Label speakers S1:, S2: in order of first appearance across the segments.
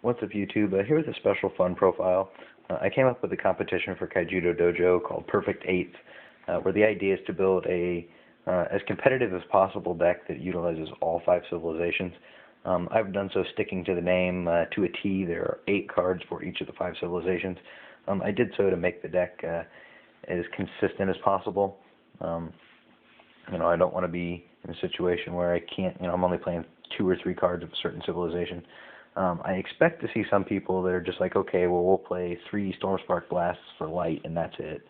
S1: What's up, YouTube? Here with a special fun profile. I came up with a competition for Kaijudo Dojo called Perfect Eighth, where the idea is to build a as competitive as possible deck that utilizes all 5 civilizations. I've done so sticking to the name to a T. There are 8 cards for each of the 5 civilizations. I did so to make the deck as consistent as possible. I don't want to be in a situation where I can't, I'm only playing 2 or 3 cards of a certain civilization. I expect to see some people that are just like, okay, well, we'll play 3 Stormspark Blasts for light, and that's it.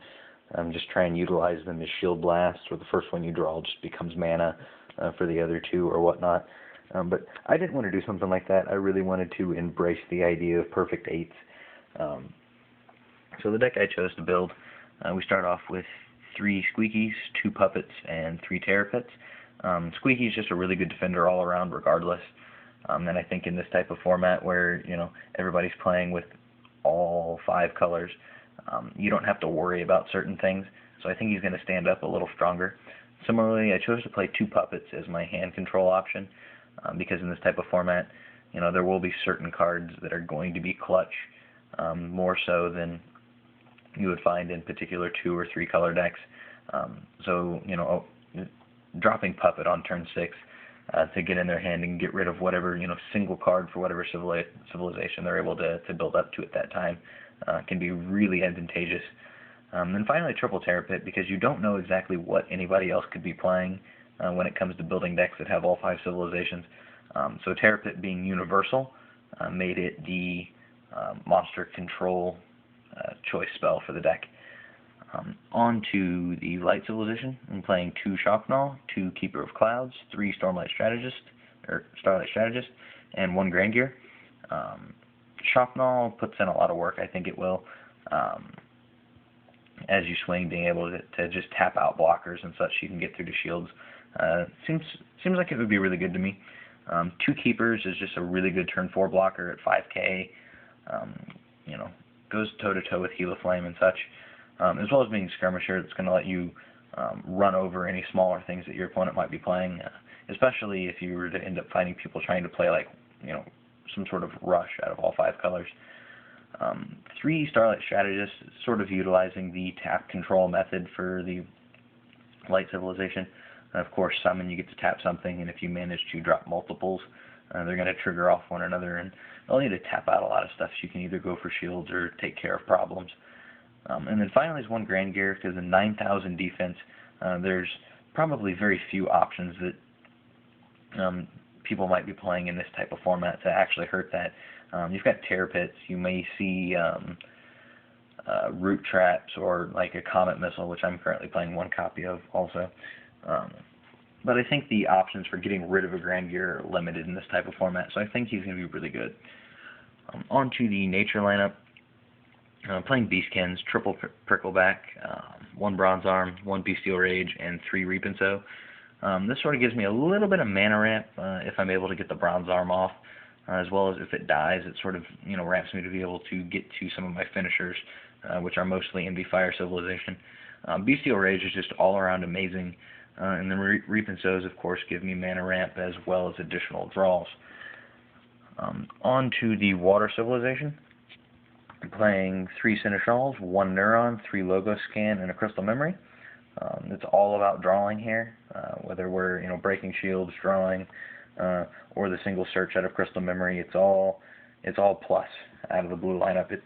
S1: Just try and utilize them as shield blasts, or the first one you draw just becomes mana for the other 2 or whatnot. But I didn't want to do something like that. I really wanted to embrace the idea of perfect eights. So the deck I chose to build, we start off with 3 Squeakies, 2 Puppets, and 3 Terrapins. Squeaky's just a really good defender all around regardless. And I think in this type of format where, everybody's playing with all 5 colors, you don't have to worry about certain things. So I think he's going to stand up a little stronger. Similarly, I chose to play 2 Puppets as my hand control option, because in this type of format, there will be certain cards that are going to be clutch, more so than you would find in particular 2 or 3 color decks. Dropping Puppet on turn 6 to get in their hand and get rid of whatever, single card for whatever civilization they're able to build up to at that time can be really advantageous. And finally, Triple Terrapin, because you don't know exactly what anybody else could be playing when it comes to building decks that have all 5 civilizations. So Terrapin being universal made it the monster control choice spell for the deck. On to the Light Civilization. I'm playing 2 Shocknull, 2 Keeper of Clouds, 3 Starlight Strategist, and 1 Grand Gear. Shocknull puts in a lot of work. I think it will. As you swing, being able to just tap out blockers and such, you can get through the shields. Seems like it would be really good to me. 2 Keepers is just a really good turn 4 blocker at 5k. Goes toe-to-toe with Heal of Flame and such. As well as being Skirmisher, that's going to let you run over any smaller things that your opponent might be playing, especially if you were to end up finding people trying to play some sort of rush out of all 5 colors. 3 Starlight Strategists, sort of utilizing the tap control method for the Light Civilization. And of course, Summon, you get to tap something, and if you manage to drop multiples, they're going to trigger off one another, and they'll need to tap out a lot of stuff, so you can either go for shields or take care of problems. And then finally is 1 Grand Gear, because in 9,000 defense, there's probably very few options that people might be playing in this type of format to actually hurt that. You've got Terror Pits, you may see Root Traps, or like a Comet Missile, which I'm currently playing 1 copy of also. But I think the options for getting rid of a Grand Gear are limited in this type of format, so I think he's going to be really good. On to the Nature lineup. Playing Beastkins, triple Prickleback, 1 Bronze Arm, 1 Bestial Rage, and 3 Reap and Sow. This sort of gives me a little bit of mana ramp if I'm able to get the Bronze Arm off, as well as if it dies, it sort of ramps me to be able to get to some of my finishers, which are mostly in the Fire Civilization. Bestial Rage is just all around amazing, and then Reap and Sows, of course, give me mana ramp as well as additional draws. On to the Water Civilization. I'm playing 3 Seneschals, 1 Neuron, 3 Logo Scan, and a Crystal Memory. It's all about drawing here, whether we're breaking shields, drawing, or the single search out of Crystal Memory. It's all plus out of the blue lineup.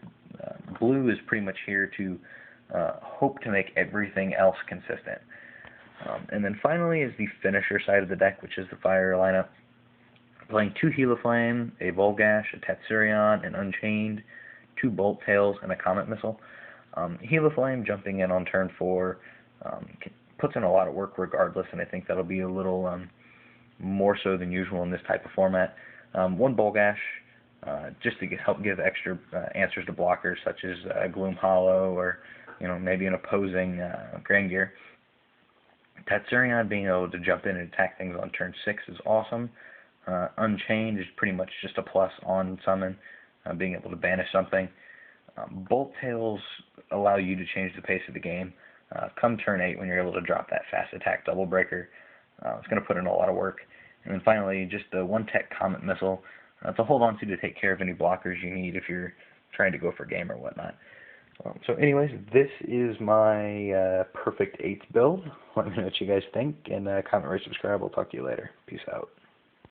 S1: Blue is pretty much here to hope to make everything else consistent. And then finally is the finisher side of the deck, which is the Fire lineup. I'm playing 2 Heal of Flame, a Volgash, a Tatsurion, an Unchained, 2 Bolt Tails, and a Comet Missile. Heal of Flame jumping in on turn 4 puts in a lot of work regardless, and I think that'll be a little more so than usual in this type of format. 1 Bolgash, just to help give extra answers to blockers such as Gloom Hollow, or maybe an opposing Grand Gear. Tatsurion being able to jump in and attack things on turn 6 is awesome. Unchained is pretty much just a plus on summon, being able to banish something. Bolt Tails allow you to change the pace of the game. Come turn 8, when you're able to drop that fast attack double breaker, it's going to put in a lot of work. And then finally, just the 1 Tech Comet Missile. to hold on to take care of any blockers you need if you're trying to go for game or whatnot. So anyways, this is my perfect 8th build. Let me know what you guys think, and comment, rate, subscribe. We'll talk to you later. Peace out.